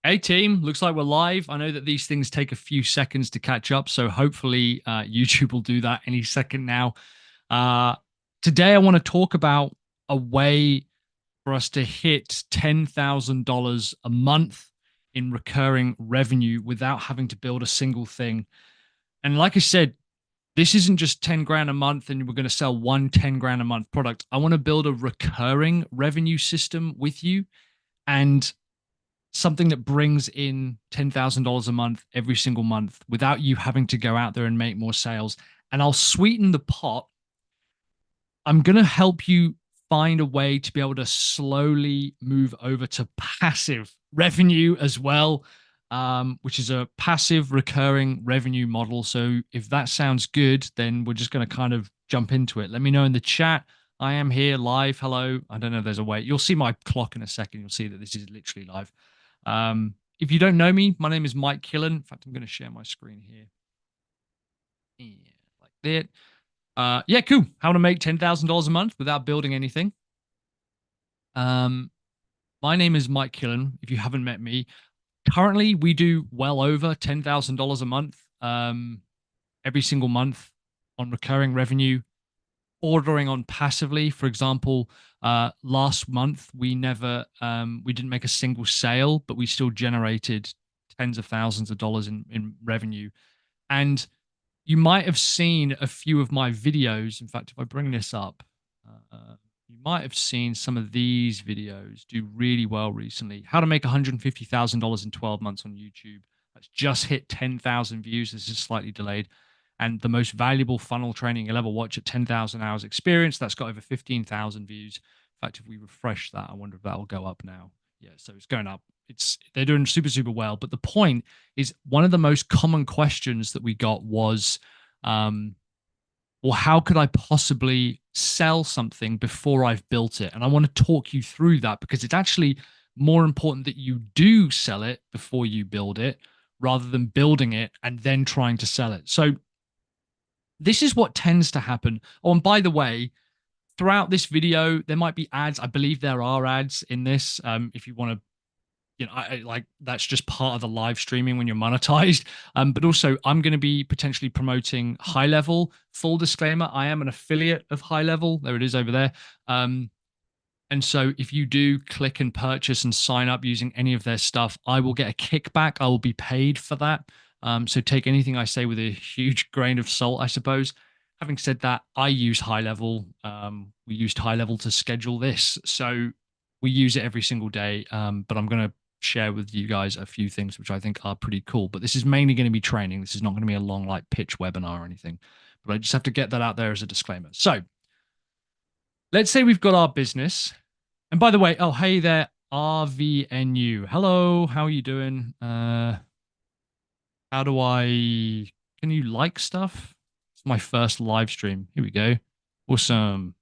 Hey team, looks like we're live. I know that these things take a few seconds to catch up, so hopefully YouTube will do that any second now. Uh, Today, I want to talk about a way for us to hit $10,000 a month in recurring revenue without having to build a single thing. And like I said, this isn't just 10 grand a month and we're going to sell one 10 grand a month product. I want to build a recurring revenue system with you and something that brings in $10,000 a month every single month without you having to go out there and make more sales. And I'll sweeten the pot. I'm going to help you find a way to be able to slowly move over to passive revenue as well, which is a passive recurring revenue model. So if that sounds good, then we're just going to kind of jump into it. Let me know in the chat. I am here live. Hello. I don't know if there's a way. You'll see my clock in a second. You'll see that this is literally live. If you don't know me, my name is Mike Killen. In fact, I'm going to share my screen here. Yeah, like that. Yeah, cool. How to make $10,000 a month without building anything. My name is Mike Killen. If you haven't met me, currently we do well over $10,000 a month, every single month on recurring revenue. Ordering on passively, for example, last month we didn't make a single sale, but we still generated tens of thousands of dollars in revenue. And you might have seen a few of my videos. In fact, if I bring this up, you might have seen some of these videos do really well recently. How to make $150,000 in 12 months on YouTube. That's just hit 10,000 views. This is slightly delayed. And the most valuable funnel training you'll ever watch at 10,000 hours experience. That's got over 15,000 views. In fact, if we refresh that, I wonder if that'll go up now. Yeah, so it's going up. They're doing super, super well. But the point is, one of the most common questions that we got was, well, how could I possibly sell something before I've built it? And I want to talk you through that because it's actually more important that you do sell it before you build it rather than building it and then trying to sell it. So this is what tends to happen. Oh, and by the way, throughout this video, there might be ads. I believe there are ads in this. If you want to, like that's just part of the live streaming when you're monetized. But also, I'm going to be potentially promoting High Level. Full disclaimer: I am an affiliate of High Level. There it is over there. And so, if you do click and purchase and sign up using any of their stuff, I will get a kickback. I will be paid for that. So take anything I say with a huge grain of salt, I suppose. Having said that, I use High Level. We used High Level to schedule this. So we use it every single day. But I'm going to share with you guys a few things which I think are pretty cool. But this is mainly going to be training. This is not going to be a long like pitch webinar or anything. But I just have to get that out there as a disclaimer. So let's say we've got our business. And by the way, oh, hey there, RVNU. Hello, how are you doing? How do can you like stuff? It's my first live stream. Here we go. Awesome.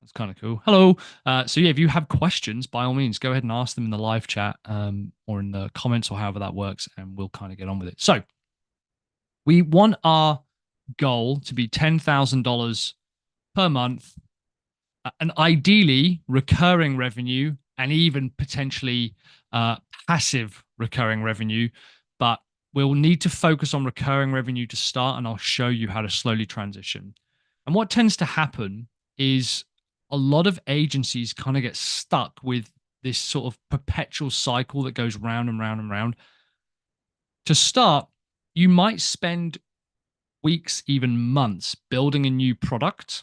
That's kind of cool. Hello. So yeah, if you have questions, by all means, go ahead and ask them in the live chat or in the comments or however that works, and we'll kind of get on with it. So we want our goal to be $10,000 per month, and ideally recurring revenue and even potentially passive recurring revenue, but we'll need to focus on recurring revenue to start, and I'll show you how to slowly transition. And what tends to happen is a lot of agencies kind of get stuck with this sort of perpetual cycle that goes round and round and round. To start, you might spend weeks, even months, building a new product,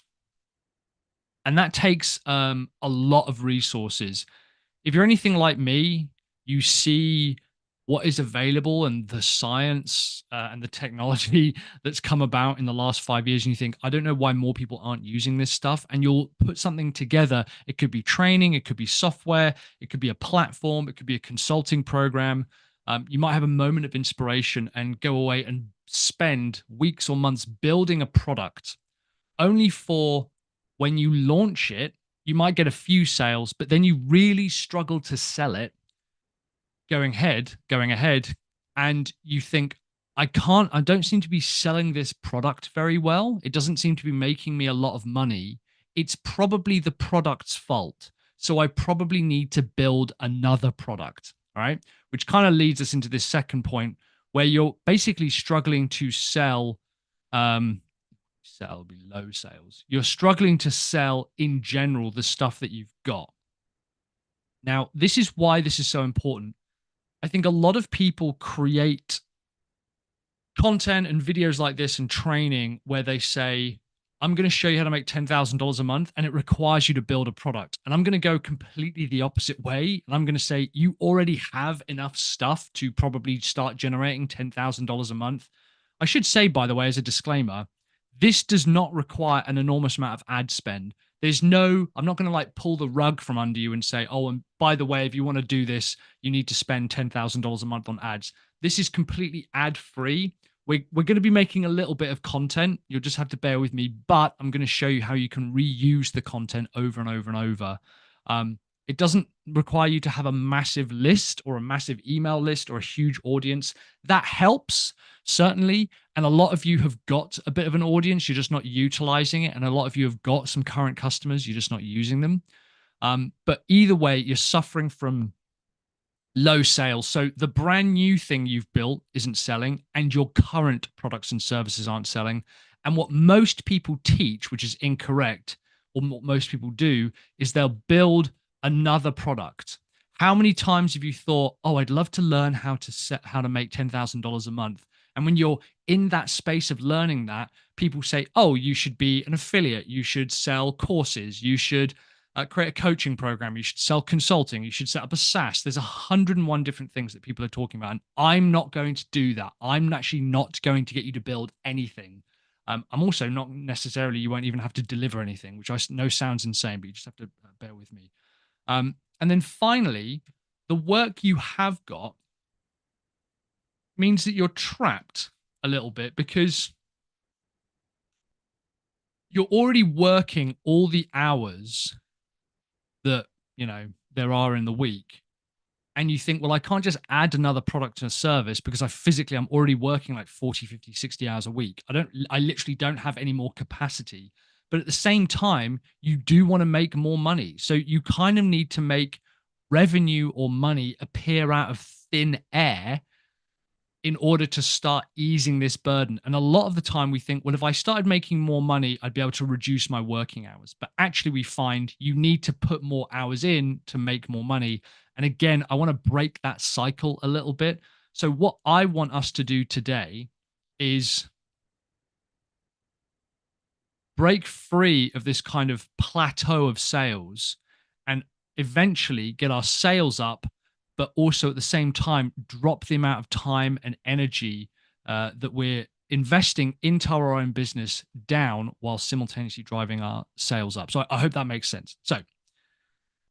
and that takes a lot of resources. If you're anything like me, you see what is available and the science and the technology that's come about in the last 5 years, and you think, I don't know why more people aren't using this stuff. And you'll put something together. It could be training, it could be software, it could be a platform, it could be a consulting program. You might have a moment of inspiration and go away and spend weeks or months building a product, only for when you launch it, you might get a few sales, but then you really struggle to sell it going ahead, and you think, I don't seem to be selling this product very well. It doesn't seem to be making me a lot of money. It's probably the product's fault. So I probably need to build another product. All right. Which kind of leads us into this second point where you're basically struggling to sell, um, sell below sales. You're struggling to sell in general the stuff that you've got. Now, this is why this is so important. I think a lot of people create content and videos like this and training where they say, I'm going to show you how to make $10,000 a month, and it requires you to build a product. And I'm going to go completely the opposite way. And I'm going to say, you already have enough stuff to probably start generating $10,000 a month. I should say, by the way, as a disclaimer, this does not require an enormous amount of ad spend. There's no, I'm not going to like pull the rug from under you and say, oh, and by the way, if you want to do this, you need to spend $10,000 a month on ads. This is completely ad free. We're going to be making a little bit of content. You'll just have to bear with me, but I'm going to show you how you can reuse the content over and over and over. It doesn't require you to have a massive list or a massive email list or a huge audience. That helps, certainly. And a lot of you have got a bit of an audience. You're just not utilizing it. And a lot of you have got some current customers. You're just not using them. But either way, you're suffering from low sales. So the brand new thing you've built isn't selling, and your current products and services aren't selling. And what most people teach, which is incorrect, or what most people do, is they'll build another product. How many times have you thought, oh, I'd love to learn how to make $10,000 a month? And when you're in that space of learning that, people say, oh, you should be an affiliate. You should sell courses. You should create a coaching program. You should sell consulting. You should set up a SaaS. There's 101 different things that people are talking about. And I'm not going to do that. I'm actually not going to get you to build anything. I'm also not necessarily, you won't even have to deliver anything, which I know sounds insane, but you just have to bear with me. And then finally, the work you have got means that you're trapped a little bit because you're already working all the hours that, there are in the week. And you think, well, I can't just add another product and a service because I'm already working like 40, 50, 60 hours a week. I literally don't have any more capacity. But at the same time, you do want to make more money. So you kind of need to make revenue or money appear out of thin air in order to start easing this burden. And a lot of the time we think, well, if I started making more money, I'd be able to reduce my working hours. But actually we find you need to put more hours in to make more money. And again, I want to break that cycle a little bit. So what I want us to do today is break free of this kind of plateau of sales and eventually get our sales up, but also at the same time drop the amount of time and energy that we're investing into our own business down while simultaneously driving our sales up. So I hope that makes sense. So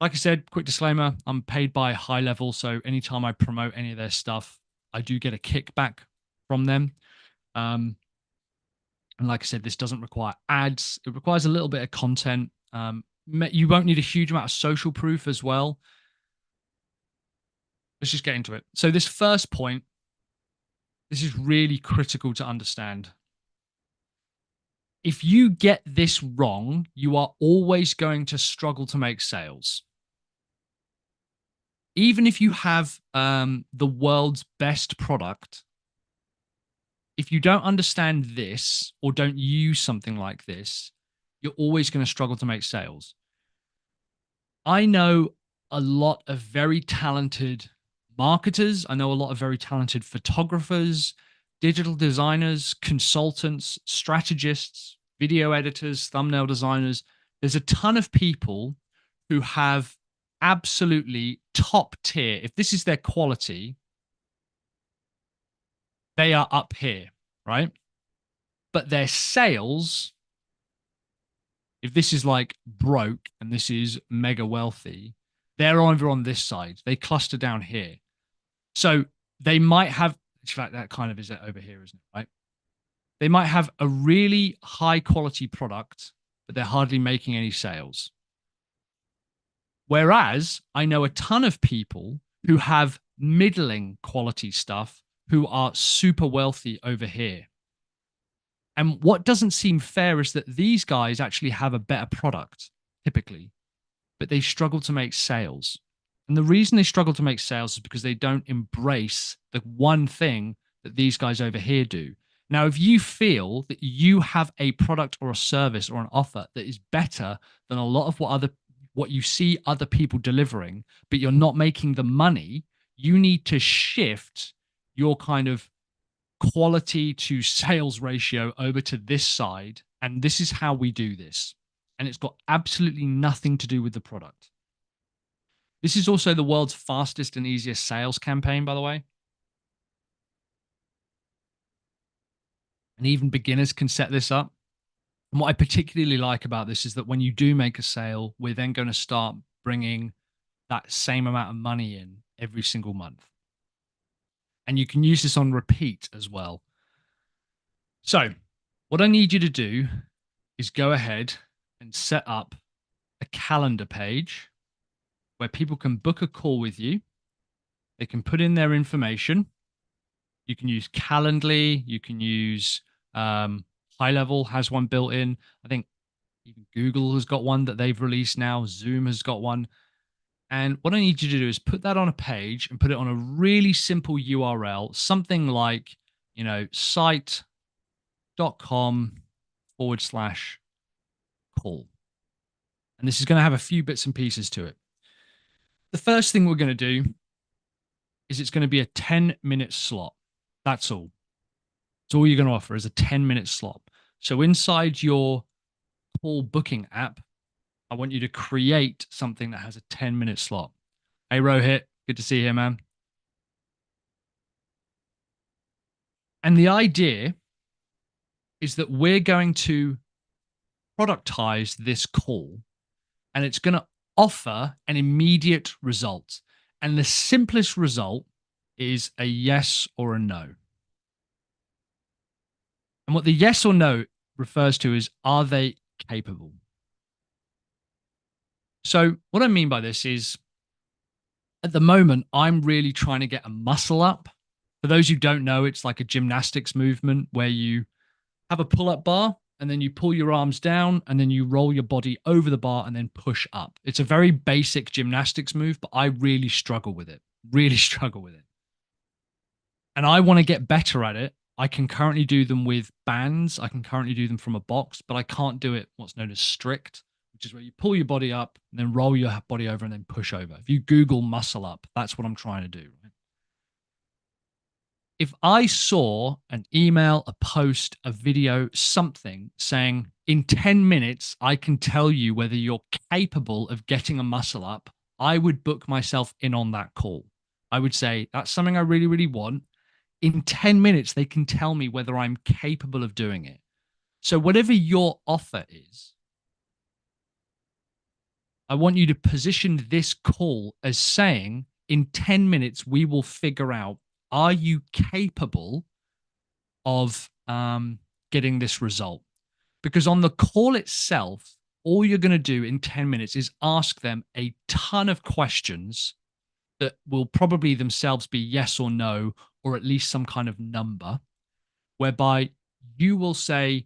like I said, quick disclaimer, I'm paid by High Level. So anytime I promote any of their stuff, I do get a kickback from them. And like I said, this doesn't require ads. It requires a little bit of content. You won't need a huge amount of social proof as well. Let's just get into it. So this first point, this is really critical to understand. If you get this wrong, you are always going to struggle to make sales. Even if you have the world's best product, if you don't understand this or don't use something like this, you're always going to struggle to make sales. I know a lot of very talented marketers. I know a lot of very talented photographers, digital designers, consultants, strategists, video editors, thumbnail designers. There's a ton of people who have absolutely top tier. If this is their quality, they are up here, right? But their sales, if this is like broke and this is mega wealthy, they're over on this side. They cluster down here. So they might have, in fact, that kind of is it over here, isn't it? Right? They might have a really high quality product, but they're hardly making any sales. Whereas I know a ton of people who have middling quality stuff who are super wealthy over here. And what doesn't seem fair is that these guys actually have a better product, typically. but they struggle to make sales. And the reason they struggle to make sales is because they don't embrace the one thing that these guys over here do. Now, if you feel that you have a product or a service or an offer that is better than a lot of what you see other people delivering, but you're not making the money, you need to shift your kind of quality to sales ratio over to this side. And this is how we do this. And it's got absolutely nothing to do with the product. This is also the world's fastest and easiest sales campaign, by the way. And even beginners can set this up. And what I particularly like about this is that when you do make a sale, we're then going to start bringing that same amount of money in every single month. And you can use this on repeat as well. So, what I need you to do is go ahead and set up a calendar page where people can book a call with you. They can put in their information. You can use Calendly. You can use High Level has one built in. I think even Google has got one that they've released now. Zoom has got one. And what I need you to do is put that on a page and put it on a really simple URL, something like, site.com/call. And this is going to have a few bits and pieces to it. The first thing we're going to do is it's going to be a 10-minute slot. That's all. It's all you're going to offer is a 10-minute slot. So inside your call booking app, I want you to create something that has a 10-minute slot. Hey, Rohit, good to see you, man. And the idea is that we're going to productize this call, and it's going to offer an immediate result. And the simplest result is a yes or a no. And what the yes or no refers to is, are they capable? So what I mean by this is, at the moment, I'm really trying to get a muscle up. For those who don't know, it's like a gymnastics movement where you have a pull-up bar and then you pull your arms down and then you roll your body over the bar and then push up. It's a very basic gymnastics move, but I really struggle with it. Really struggle with it. And I want to get better at it. I can currently do them with bands. I can currently do them from a box, but I can't do it what's known as strict, which is where you pull your body up and then roll your body over and then push over. If you Google muscle up, that's what I'm trying to do. Right? If I saw an email, a post, a video, something saying in 10 minutes, I can tell you whether you're capable of getting a muscle up, I would book myself in on that call. I would say, that's something I really, really want. In 10 minutes, they can tell me whether I'm capable of doing it. So whatever your offer is, I want you to position this call as saying, in 10 minutes, we will figure out, are you capable of getting this result? Because on the call itself, all you're going to do in 10 minutes is ask them a ton of questions that will probably themselves be yes or no, or at least some kind of number, whereby you will say,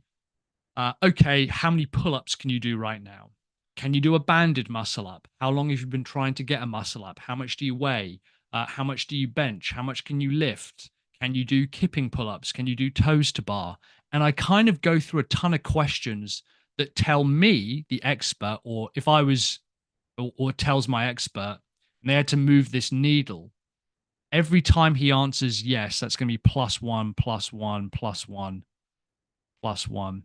okay, how many pull-ups can you do right now? Can you do a banded muscle up? How long have you been trying to get a muscle up? How much do you weigh? How much do you bench? How much can you lift? Can you do kipping pull-ups? Can you do toes to bar? And I kind of go through a ton of questions that tell me, the expert, or if I was, or tells my expert, and they had to move this needle. Every time he answers yes, that's going to be +1, +1, +1, +1.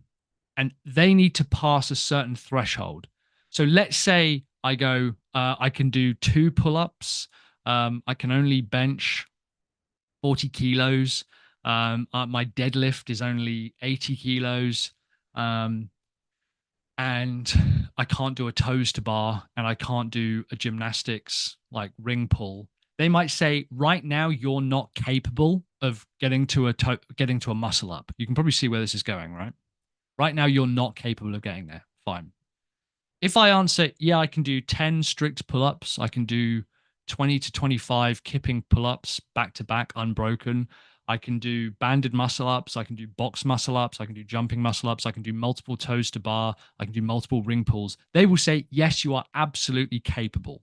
And they need to pass a certain threshold. So let's say I go, I can do 2 pull-ups. I can only bench 40 kilos. My deadlift is only 80 kilos. And I can't do a toes to bar, and I can't do a gymnastics like ring pull. They might say, right now, you're not capable of getting to a muscle up. You can probably see where this is going, right? Right now, you're not capable of getting there. Fine. If I answer, yeah, I can do 10 strict pull-ups. I can do 20 to 25 kipping pull-ups back to back, unbroken. I can do banded muscle ups. I can do box muscle ups. I can do jumping muscle ups. I can do multiple toes to bar. I can do multiple ring pulls. They will say, yes, you are absolutely capable.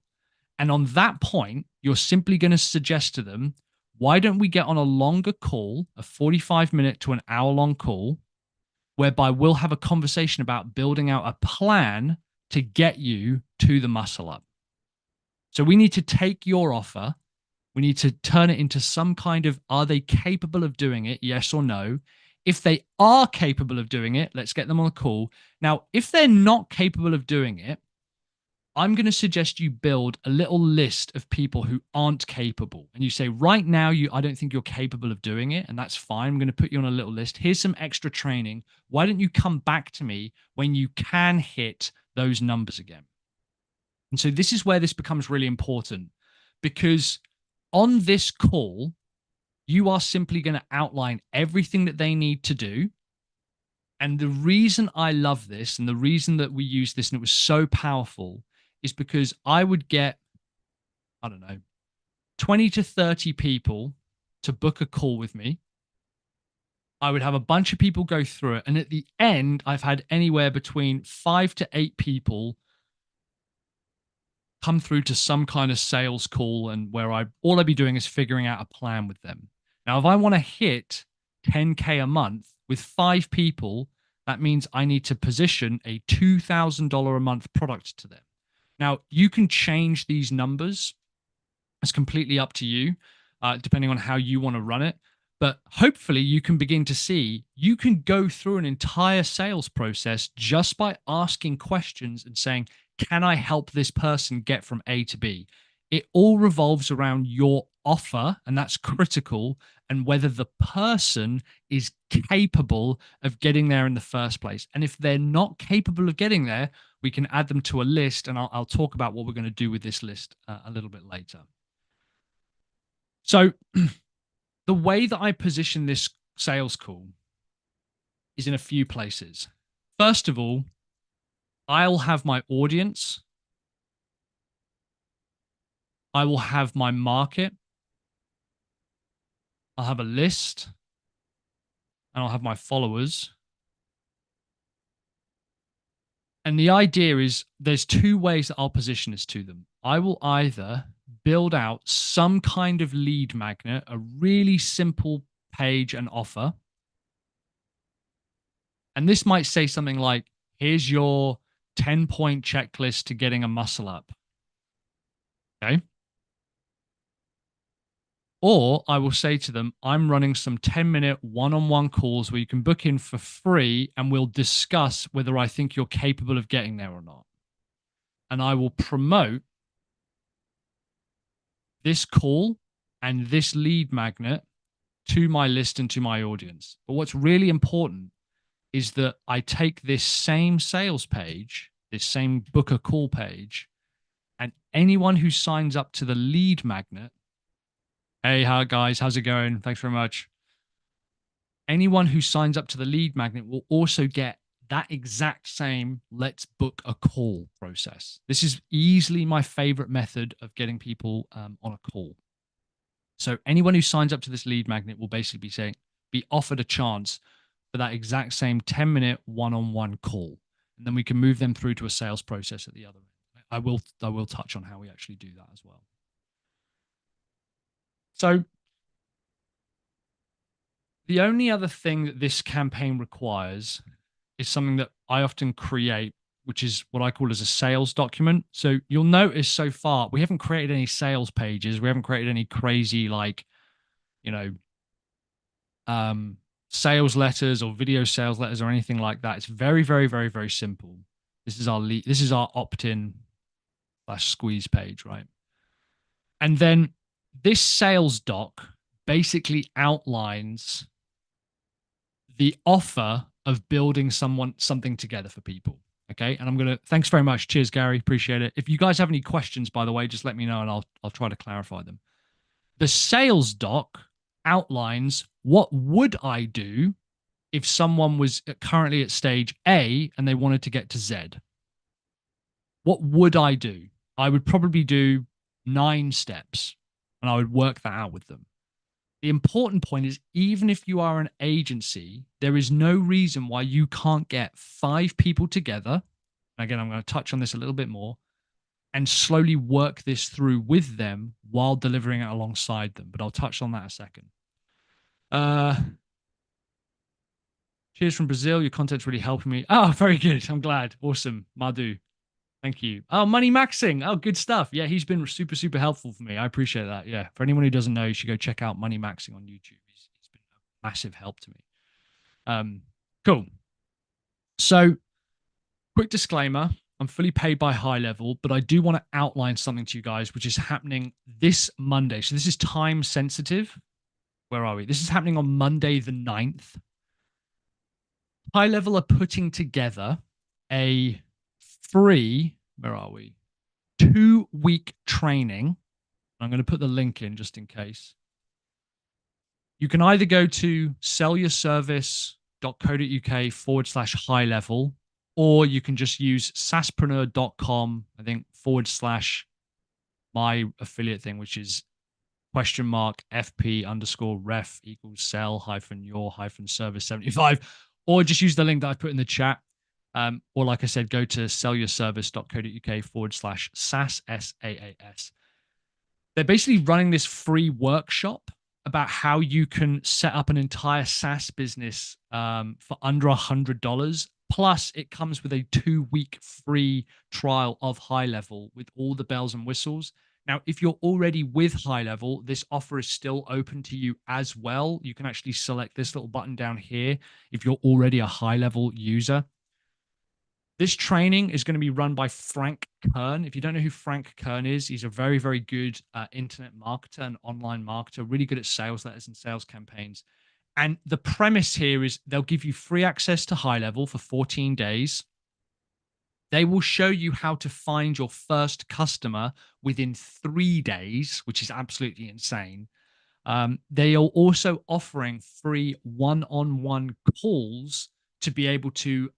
And on that point, you're simply going to suggest to them, why don't we get on a longer call, a 45-minute to an hour long call, whereby we'll have a conversation about building out a plan to get you to the muscle up. So we need to take your offer. We need to turn it into some kind of, are they capable of doing it? Yes or no? If they are capable of doing it, let's get them on a call. Now, if they're not capable of doing it, I'm going to suggest you build a little list of people who aren't capable. And you say, right now, I don't think you're capable of doing it. And that's fine. I'm going to put you on a little list. Here's some extra training. Why don't you come back to me when you can hit those numbers again? And so this is where this becomes really important, because on this call, you are simply going to outline everything that they need to do. And the reason I love this and the reason that we use this and it was so powerful is because I would get, I don't know, 20 to 30 people to book a call with me. I would have a bunch of people go through it. And at the end, I've had anywhere between 5 to 8 people come through to some kind of sales call, and where all I'd be doing is figuring out a plan with them. Now, if I want to hit 10K a month with 5 people, that means I need to position a $2,000 a month product to them. Now, you can change these numbers. It's completely up to you, depending on how you want to run it. But hopefully you can begin to see you can go through an entire sales process just by asking questions and saying, can I help this person get from A to B? It all revolves around your offer, and that's critical, and whether the person is capable of getting there in the first place. And if they're not capable of getting there, we can add them to a list, and I'll talk about what we're going to do with this list a little bit later. So the way that I position this sales call is in a few places. First of all, I'll have my audience. I will have my market. I'll have a list. And I'll have my followers. And the idea is there's 2 ways that I'll position this to them. I will either build out some kind of lead magnet, a really simple page and offer. And this might say something like, here's your 10-point checklist to getting a muscle up. Okay. Or I will say to them, I'm running some 10-minute one-on-one calls where you can book in for free and we'll discuss whether I think you're capable of getting there or not. And I will promote this call and this lead magnet to my list and to my audience. But what's really important is that I take this same sales page, this same book a call page, and anyone who signs up to the lead magnet, hey, hi guys, how's it going? Thanks very much. Anyone who signs up to the lead magnet will also get that exact same let's book a call process. This is easily my favorite method of getting people on a call. So anyone who signs up to this lead magnet will basically be offered a chance for that exact same 10-minute one-on-one call. And then we can move them through to a sales process at the other end. I will touch on how we actually do that as well. So the only other thing that this campaign requires is something that I often create, which is what I call as a sales document. So you'll notice so far, we haven't created any sales pages. We haven't created any crazy, sales letters or video sales letters or anything like that. It's very, very, very, very simple. This is our opt-in / squeeze page, right? And then this sales doc basically outlines the offer of building something together for people. Okay. And thanks very much. Cheers, Gary. Appreciate it. If you guys have any questions, by the way, just let me know and I'll try to clarify them. The sales doc outlines what would I do if someone was currently at stage A and they wanted to get to Z. What would I do? I would probably do 9 steps and I would work that out with them. The important point is, even if you are an agency, there is no reason why you can't get 5 people together. Again, I'm going to touch on this a little bit more and slowly work this through with them while delivering it alongside them. But I'll touch on that a second. Uh, Cheers from Brazil. Your content's really helping me. Oh, very good. I'm glad. Awesome. Madhu. Thank you. Oh, Money Maxing. Oh, good stuff. Yeah, he's been super, super helpful for me. I appreciate that. Yeah. For anyone who doesn't know, you should go check out Money Maxing on YouTube. He's been a massive help to me. Cool. So, quick disclaimer. I'm fully paid by High Level, but I do want to outline something to you guys, which is happening this Monday. So this is time sensitive. Where are we? This is happening on Monday, the 9th. High Level are putting together a free, where are we? 2-week training. I'm going to put the link in just in case. You can either go to sellyourservice.co.uk/high level, or you can just use saaspreneur.com, I think, / my affiliate thing, which is $FP_ref equals sell-your-service 75, or just use the link that I put in the chat. Or like I said, go to sellyourservice.co.uk/SaaS, SAAS. They're basically running this free workshop about how you can set up an entire SaaS business for under $100. Plus, it comes with a 2-week free trial of High Level with all the bells and whistles. Now, if you're already with High Level, this offer is still open to you as well. You can actually select this little button down here if you're already a High Level user. This training is going to be run by Frank Kern. If you don't know who Frank Kern is, he's a very, very good internet marketer and online marketer, really good at sales letters and sales campaigns. And the premise here is they'll give you free access to High Level for 14 days. They will show you how to find your first customer within 3 days, which is absolutely insane. They are also offering free one-on-one calls to be able to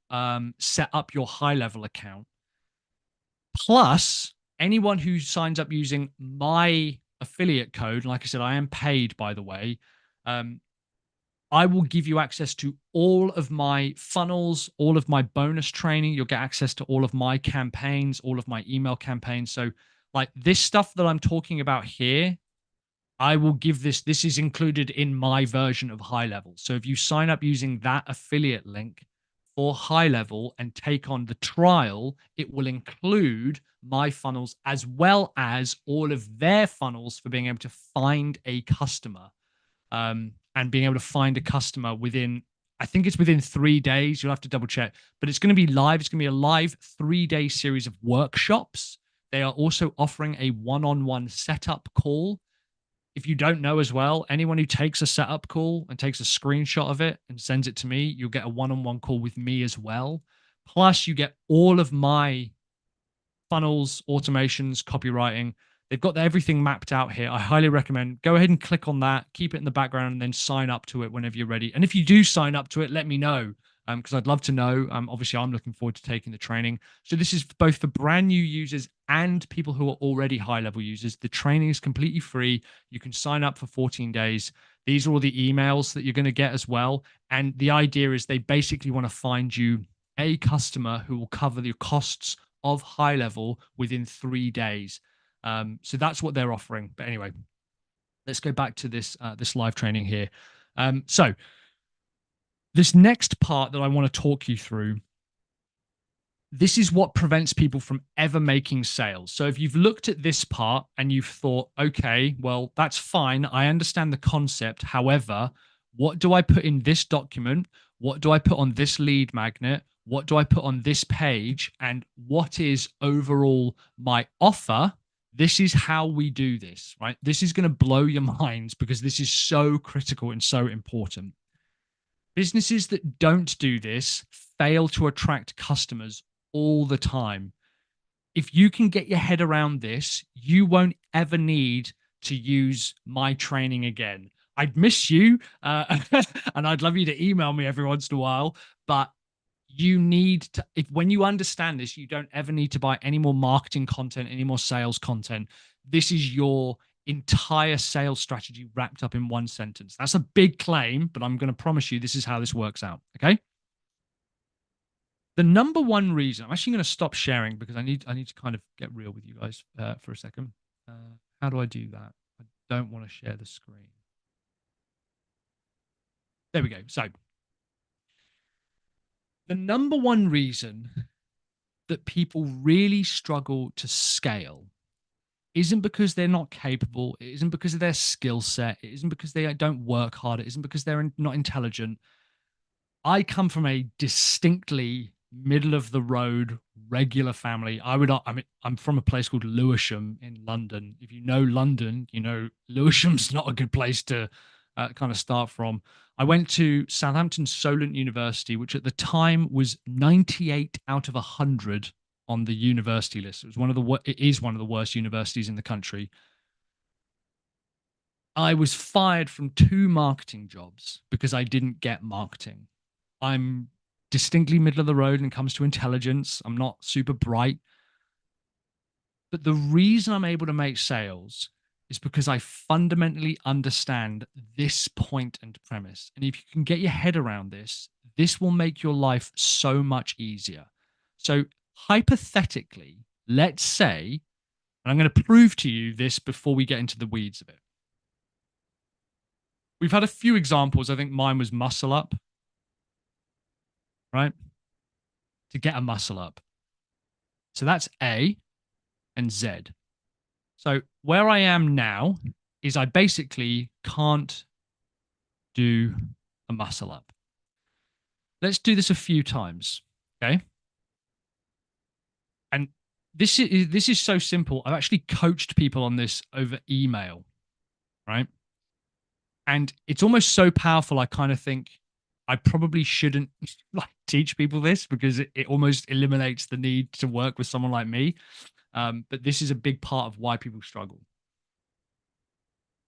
set up your High Level account. Plus, anyone who signs up using my affiliate code, like I said, I am paid, by the way, I will give you access to all of my funnels, all of my bonus training. You'll get access to all of my campaigns, all of my email campaigns. So, like this stuff that I'm talking about here, I will give this is included in my version of High Level. So if you sign up using that affiliate link for High Level and take on the trial, it will include my funnels as well as all of their funnels for being able to find a customer, and being able to find a customer within, I think it's within 3 days. You'll have to double check, but it's going to be live. It's going to be a live 3-day series of workshops. They are also offering a one-on-one setup call. If you don't know as well, anyone who takes a setup call and takes a screenshot of it and sends it to me, you'll get a one-on-one call with me as well. Plus, you get all of my funnels, automations, copywriting. They've got everything mapped out here. I highly recommend go ahead and click on that, keep it in the background, and then sign up to it whenever you're ready. And if you do sign up to it, let me know, because I'd love to know. Obviously, I'm looking forward to taking the training. So this is both for brand new users and people who are already High Level users. The training is completely free. You can sign up for 14 days. These are all the emails that you're going to get as well. And the idea is they basically want to find you a customer who will cover the costs of High Level within 3 days. So that's what they're offering. But anyway, let's go back to this live training here. So this next part that I want to talk you through, this is what prevents people from ever making sales. So if you've looked at this part and you've thought, okay, well, that's fine. I understand the concept. However, what do I put in this document? What do I put on this lead magnet? What do I put on this page? And what is overall my offer? This is how we do this, right? This is going to blow your minds because this is so critical and so important. Businesses that don't do this fail to attract customers all the time. If you can get your head around this, you won't ever need to use my training again. I'd miss you, and I'd love you to email me every once in a while, but you need to, when you understand this, you don't ever need to buy any more marketing content, any more sales content. This is your entire sales strategy wrapped up in one sentence. That's a big claim, but I'm going to promise you this is how this works out. Okay. The number one reason, I'm actually going to stop sharing because I need to kind of get real with you guys for a second. How do I do that? I don't want to share the screen. There we go. So the number one reason that people really struggle to scale isn't because they're not capable. It isn't because of their skill set. It isn't because they don't work hard. It isn't because they're not intelligent. I come from a distinctly middle of the road regular family. I'm from a place called Lewisham in London. If you know London, you know Lewisham's not a good place to kind of start from. I went to Southampton Solent University, which at the time was 98 out of 100 on the university list. It is one of the worst universities in the country. I was fired from 2 marketing jobs because I didn't get marketing. I'm distinctly middle of the road when it comes to intelligence. I'm not super bright. But the reason I'm able to make sales is because I fundamentally understand this point and premise. And if you can get your head around this, this will make your life so much easier. So hypothetically, let's say, and I'm going to prove to you this before we get into the weeds of it. We've had a few examples. I think mine was muscle up, right? To get a muscle up. So that's A and Z. So where I am now is I basically can't do a muscle up. Let's do this a few times, okay? And this is so simple. I've actually coached people on this over email, right? And it's almost so powerful. I kind of think I probably shouldn't like teach people this because it almost eliminates the need to work with someone like me. But this is a big part of why people struggle.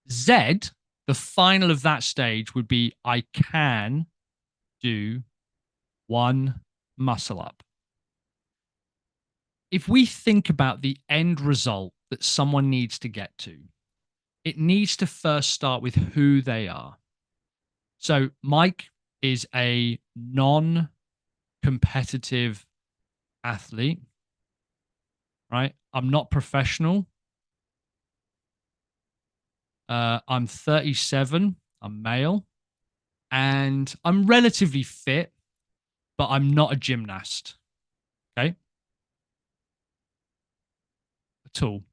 Z, the final of that stage would be I can do 1 muscle up. If we think about the end result that someone needs to get to, it needs to first start with who they are. So Mike is a non-competitive athlete, right? I'm not professional. I'm 37. I'm male. And I'm relatively fit, but I'm not a gymnast. Okay. At all.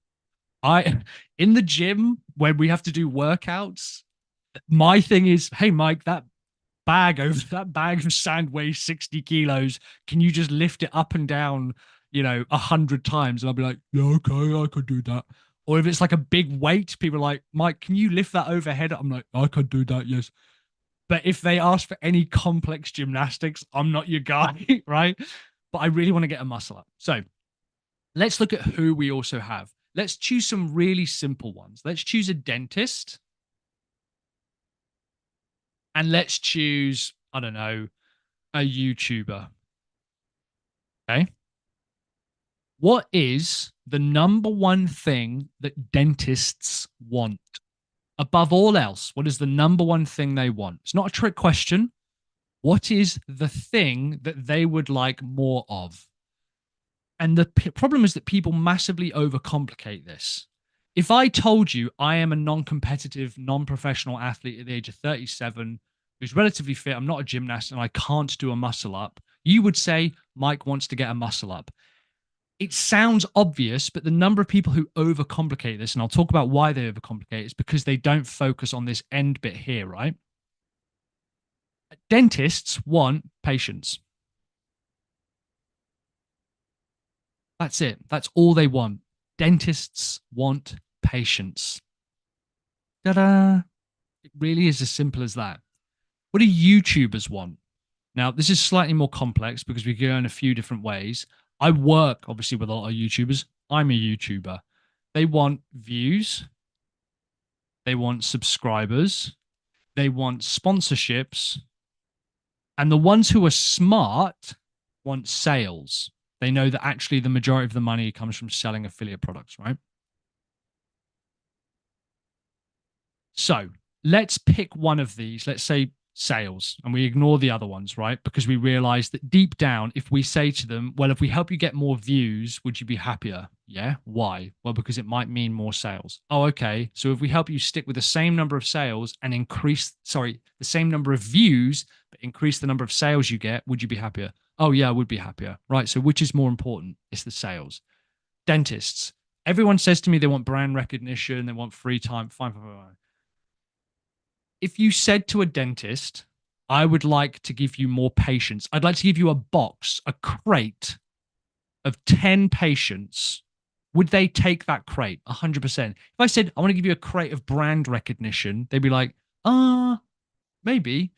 In the gym, when we have to do workouts, my thing is, hey, Mike, that bag of sand weighs 60 kilos. Can you just lift it up and down, 100 times? And I'll be like, yeah, okay, I could do that. Or if it's like a big weight, people are like, Mike, can you lift that overhead? I'm like, I could do that, yes. But if they ask for any complex gymnastics, I'm not your guy, right? But I really want to get a muscle up. So let's look at who we also have. Let's choose some really simple ones. Let's choose a dentist. And let's choose, I don't know, a YouTuber. Okay. What is the number one thing that dentists want? Above all else, what is the number one thing they want? It's not a trick question. What is the thing that they would like more of? And the problem is that people massively overcomplicate this. If I told you I am a non-competitive, non-professional athlete at the age of 37, who's relatively fit, I'm not a gymnast, and I can't do a muscle up, you would say, Mike wants to get a muscle up. It sounds obvious, but the number of people who overcomplicate this, and I'll talk about why they overcomplicate, is because they don't focus on this end bit here, right? Dentists want patience. That's it. That's all they want. Dentists want patience. Ta-da! It really is as simple as that. What do YouTubers want? Now, this is slightly more complex because we go in a few different ways. I work, obviously, with a lot of YouTubers. I'm a YouTuber. They want views. They want subscribers. They want sponsorships. And the ones who are smart want sales. They know that actually the majority of the money comes from selling affiliate products, right? So let's pick one of these. Let's say sales, and we ignore the other ones, right? Because we realize that deep down, if we say to them, well, if we help you get more views, would you be happier? Yeah. Why? Well, because it might mean more sales. Oh, okay. So if we help you stick with the same number of sales and the same number of views, but increase the number of sales you get, would you be happier? Oh, yeah, I would be happier. Right. So which is more important? It's the sales. Dentists. Everyone says to me they want brand recognition, they want free time. Fine, fine, fine. If you said to a dentist, I would like to give you more patients, I'd like to give you a box, a crate of 10 patients, would they take that crate? 100%. If I said, I want to give you a crate of brand recognition, they'd be like, maybe.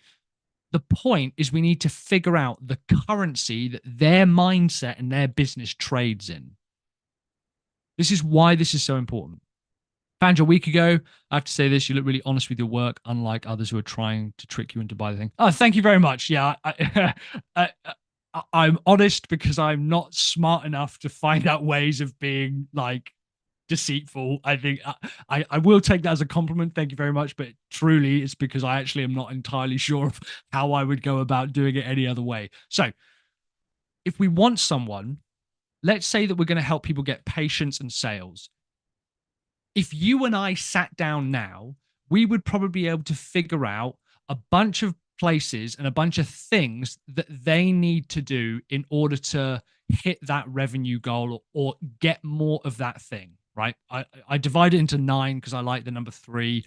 The point is we need to figure out the currency that their mindset and their business trades in. This is why this is so important. Found you a week ago. I have to say this: you look really honest with your work, unlike others who are trying to trick you into buy the thing. Oh, thank you very much. Yeah, I'm honest because I'm not smart enough to find out ways of being like deceitful. I think I will take that as a compliment. Thank you very much. But truly, it's because I actually am not entirely sure of how I would go about doing it any other way. So, if we want someone, let's say that we're going to help people get patience and sales. If you and I sat down now, we would probably be able to figure out a bunch of places and a bunch of things that they need to do in order to hit that revenue goal or get more of that thing, right? I divide it into 9 because I like the number 3. If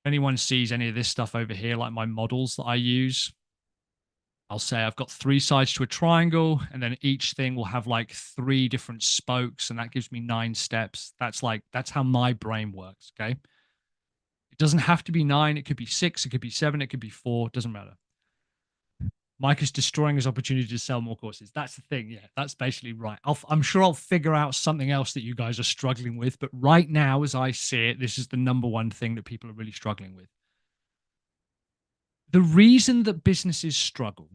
anyone sees any of this stuff over here, like my models that I use, I'll say I've got 3 sides to a triangle, and then each thing will have like 3 different spokes, and that gives me 9 steps. That's how my brain works. Okay. It doesn't have to be 9. It could be 6. It could be 7. It could be 4. It doesn't matter. Mike is destroying his opportunity to sell more courses. That's the thing. Yeah, that's basically right. I'm sure I'll figure out something else that you guys are struggling with. But right now, as I see it, this is the number one thing that people are really struggling with. The reason that businesses struggle,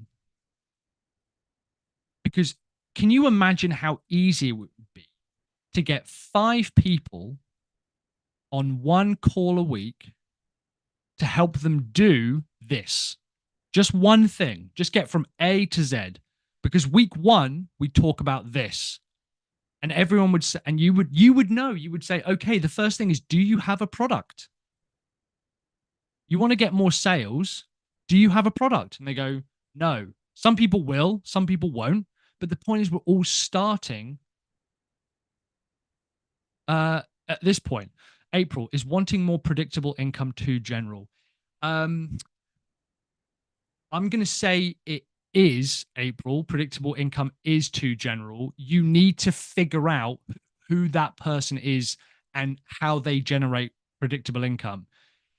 because can you imagine how easy it would be to get 5 people on one call a week to help them do this? Just one thing, just get from A to Z. Because week 1, we talk about this. And everyone would say, and you would know, you would say, okay, the first thing is, do you have a product? You want to get more sales? Do you have a product? And they go, no. Some people will, some people won't. But the point is, we're all starting at this point. April is wanting more predictable income too general. I'm going to say it is April. Predictable income is too general. You need to figure out who that person is and how they generate predictable income.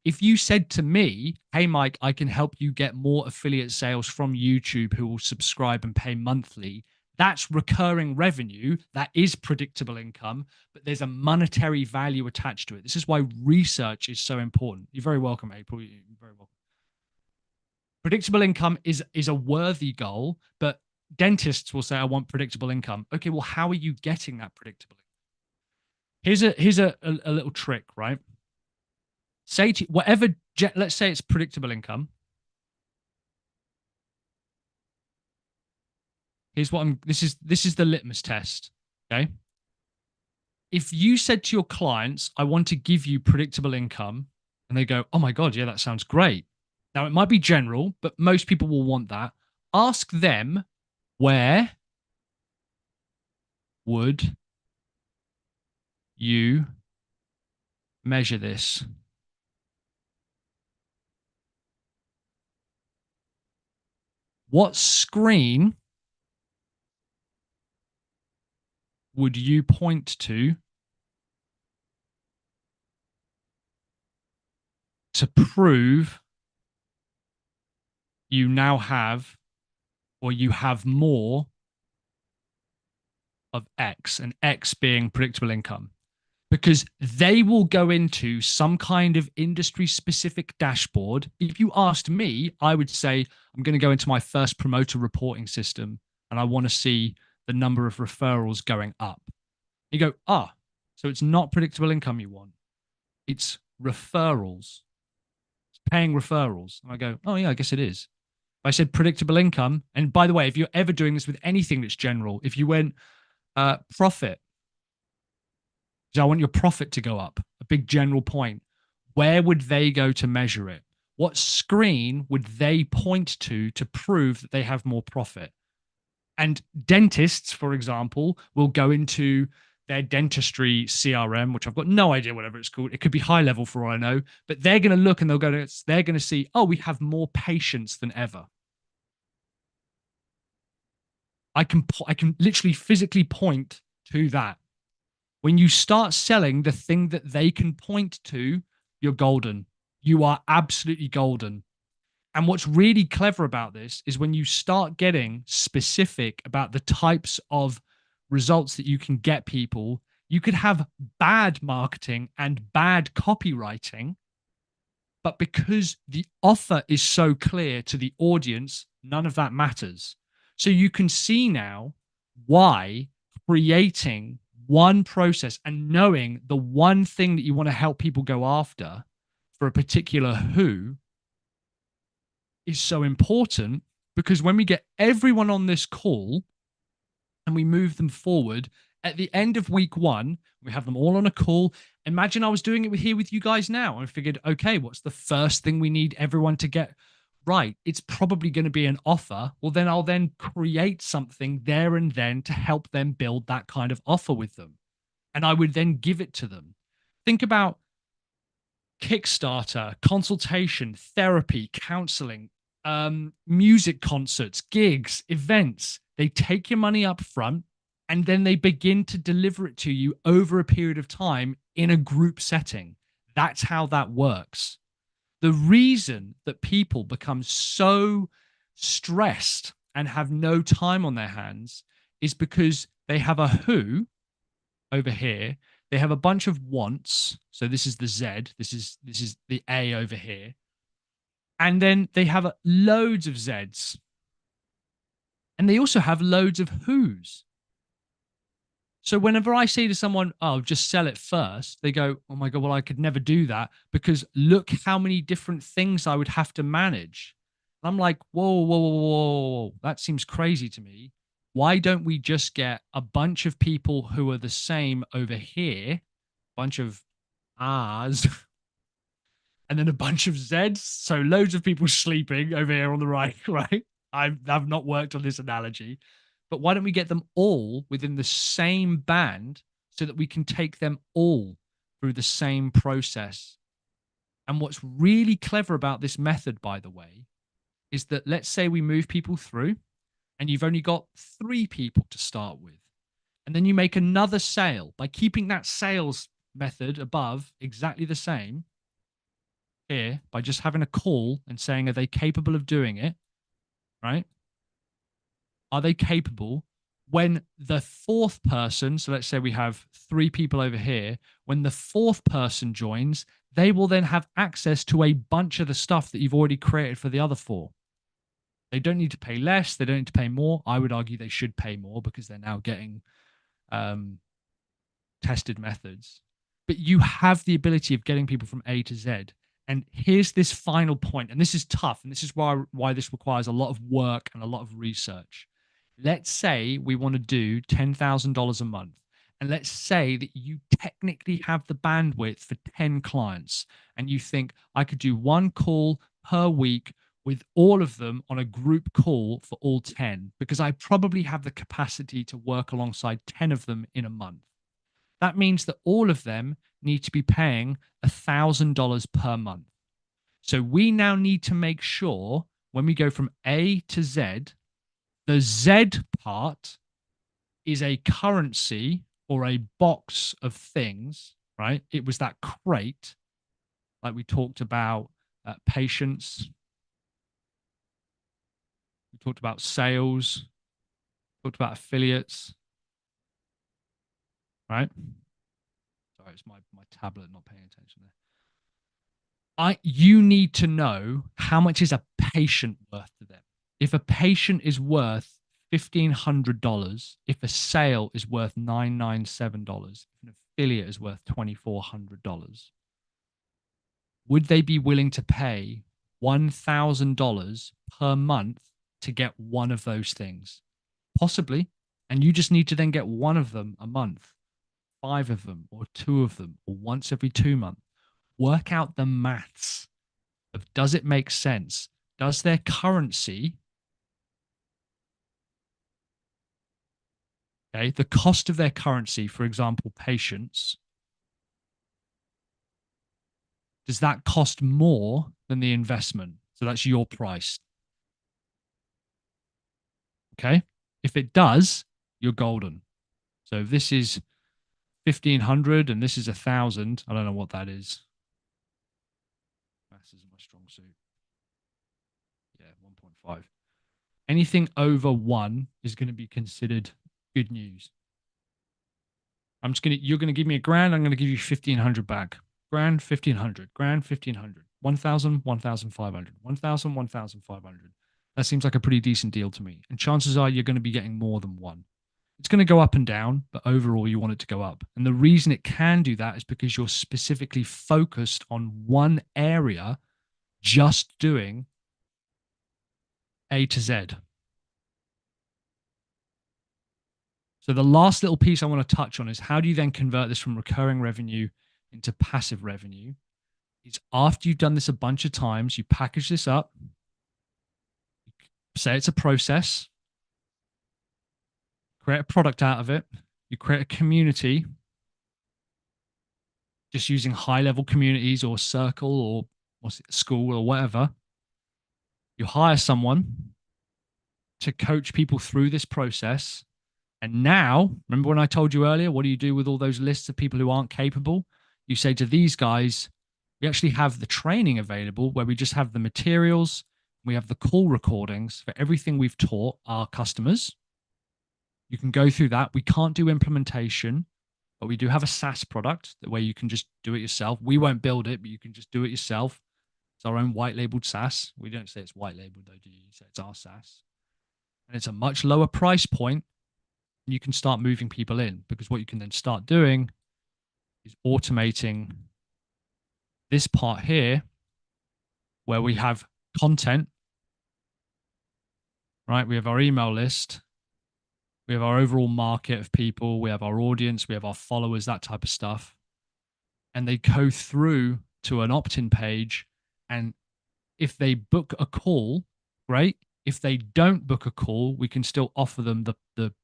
If you said to me, hey, Mike, I can help you get more affiliate sales from YouTube who will subscribe and pay monthly, that's recurring revenue. That is predictable income, but there's a monetary value attached to it. This is why research is so important. You're very welcome, April. You're very welcome. Predictable income is a worthy goal, but dentists will say, I want predictable income. Okay, well, how are you getting that predictable income? Here's a little trick, right? Say to whatever, let's say it's predictable income. Here's what this is the litmus test. Okay. If you said to your clients, I want to give you predictable income, and they go, oh my God, yeah, that sounds great. Now it might be general, but most people will want that. Ask them, where would you measure this? What screen would you point to prove you now have, or you have more of X, and X being predictable income? Because they will go into some kind of industry specific dashboard. If you asked me, I would say, I'm going to go into my first promoter reporting system and I want to see the number of referrals going up. You go, so it's not predictable income you want. It's referrals. It's paying referrals. And I go, oh, yeah, I guess it is. I said predictable income. And by the way, if you're ever doing this with anything that's general, if you went profit, so I want your profit to go up, a big general point, where would they go to measure it? What screen would they point to prove that they have more profit? And dentists, for example, will go into their dentistry CRM, which I've got no idea whatever it's called. It could be high level for all I know, but they're going to look and they're going to see, oh, we have more patients than ever. I can literally physically point to that. When you start selling the thing that they can point to, you're golden. You are absolutely golden. And what's really clever about this is when you start getting specific about the types of results that you can get people, you could have bad marketing and bad copywriting, but because the offer is so clear to the audience, none of that matters. So you can see now why creating one process and knowing the one thing that you want to help people go after for a particular who is so important, because when we get everyone on this call and we move them forward at the end of week one, we have them all on a call. Imagine I was doing it here with you guys now. I figured, okay, what's the first thing we need everyone to get right? It's probably going to be an offer. Well, then I'll then create something there and then to help them build that kind of offer with them. And I would then give it to them. Think about Kickstarter, consultation, therapy, counseling, music concerts, gigs, events. They take your money up front and then they begin to deliver it to you over a period of time in a group setting. That's how that works. The reason that people become so stressed and have no time on their hands is because they have a who over here. They have a bunch of wants. So this is the Z. This is the A over here. And then they have loads of Zs. And they also have loads of who's. So whenever I say to someone, oh, just sell it first, they go, oh my God, well, I could never do that because look how many different things I would have to manage. And I'm like, whoa, whoa, whoa, whoa, that seems crazy to me. Why don't we just get a bunch of people who are the same over here, bunch of R's, and then a bunch of Z's? So loads of people sleeping over here on the right, right? I've not worked on this analogy. But why don't we get them all within the same band so that we can take them all through the same process? And what's really clever about this method, by the way, is that let's say we move people through and you've only got 3 people to start with. And then you make another sale by keeping that sales method above exactly the same here by just having a call and saying, are they capable of doing it? Right? Are they capable? When the 4th person, so let's say we have 3 people over here, when the 4th person joins, they will then have access to a bunch of the stuff that you've already created for the other 4. They don't need to pay less. They don't need to pay more. I would argue they should pay more because they're now getting tested methods. But you have the ability of getting people from A to Z. And here's this final point, and this is tough, and this is why this requires a lot of work and a lot of research. Let's say we want to do $10,000 a month. And let's say that you technically have the bandwidth for 10 clients and you think I could do 1 call per week with all of them on a group call for all 10, because I probably have the capacity to work alongside 10 of them in a month. That means that all of them need to be paying $1,000 per month. So we now need to make sure when we go from A to Z, the Z part is a currency or a box of things, right? It was that crate, like we talked about patience. We talked about sales, talked about affiliates, right? Sorry, it's my tablet not paying attention there. You need to know how much is a patient worth to them. If a patient is worth $1,500, if a sale is worth $997, if an affiliate is worth $2,400, would they be willing to pay $1,000 per month to get one of those things? Possibly. And you just need to then get one of them a month, five of them, or two of them, or once every 2 months. Work out the maths of, does it make sense? Does their currency, okay, the cost of their currency, for example, patience, does that cost more than the investment? So that's your price. Okay. If it does, you're golden. So if this is 1,500 and this is 1,000, I don't know what that is. Maths isn't my strong suit. Yeah, 1.5. Anything over 1 is going to be considered good news. You're going to give me $1,000. I'm going to give you 1,500 back. Grand, 1,500. Grand, 1,500. 1,000, 1,500. 1,000, 1,500. That seems like a pretty decent deal to me. And chances are you're going to be getting more than one. It's going to go up and down, but overall you want it to go up. And the reason it can do that is because you're specifically focused on one area, just doing A to Z. So the last little piece I want to touch on is, how do you then convert this from recurring revenue into passive revenue? It's after you've done this a bunch of times, you package this up, say it's a process, create a product out of it, you create a community, just using high-level communities or circle or school or whatever. You hire someone to coach people through this process. And now, remember when I told you earlier, what do you do with all those lists of people who aren't capable? You say to these guys, we actually have the training available where we just have the materials, we have the call recordings for everything we've taught our customers. You can go through that. We can't do implementation, but we do have a SaaS product where you can just do it yourself. We won't build it, but you can just do it yourself. It's our own white labeled SaaS. We don't say it's white labeled though, do you? You say it's our SaaS. And it's a much lower price point. You can start moving people in, because what you can then start doing is automating this part here where we have content, right? We have our email list. We have our overall market of people. We have our audience. We have our followers, that type of stuff. And they go through to an opt-in page. And if they book a call, great. If they don't book a call, we can still offer them the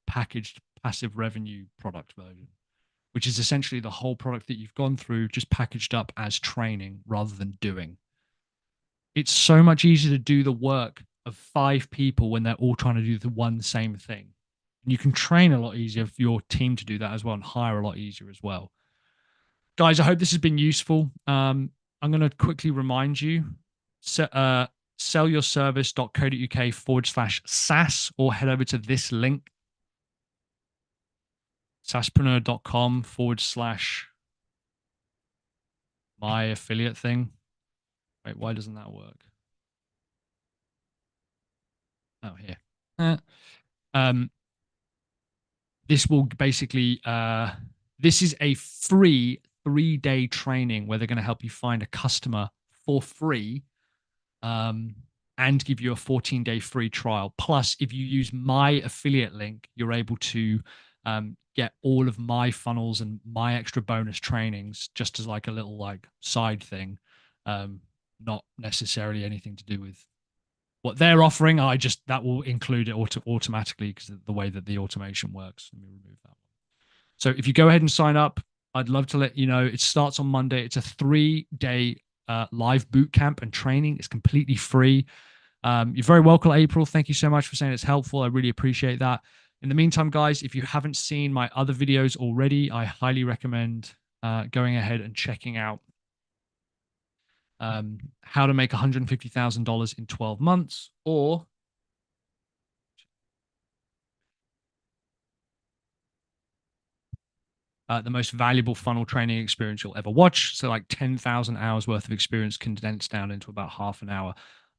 packaged passive revenue product version, which is essentially the whole product that you've gone through, just packaged up as training rather than doing. It's so much easier to do the work of 5 people when they're all trying to do the one same thing. And you can train a lot easier for your team to do that as well, and hire a lot easier as well. Guys, I hope this has been useful. I'm going to quickly remind you, sellyourservice.co.uk/SaaS, or head over to this link, SaaSpreneur.com/my affiliate thing. Wait, why doesn't that work? Oh, here. This will basically, this is a free 3-day training where they're going to help you find a customer for free, and give you a 14-day free trial. Plus, if you use my affiliate link, you're able to get all of my funnels and my extra bonus trainings just as like a little like side thing, not necessarily anything to do with what they're offering. That will include it automatically because of the way that the automation works. Let me remove that one. So if you go ahead and sign up, I'd love to let you know it starts on Monday. It's a 3-day live boot camp and training. It's completely free. You're very welcome, April. Thank you so much for saying it's helpful. I really appreciate that. In the meantime, guys, if you haven't seen my other videos already, I highly recommend going ahead and checking out how to make $150,000 in 12 months, or the most valuable funnel training experience you'll ever watch. So like 10,000 hours worth of experience condensed down into about half an hour.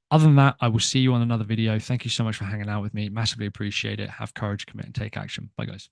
Other than that, I will see you on another video. Thank you so much for hanging out with me. Massively appreciate it. Have courage, commit, and take action. Bye, guys.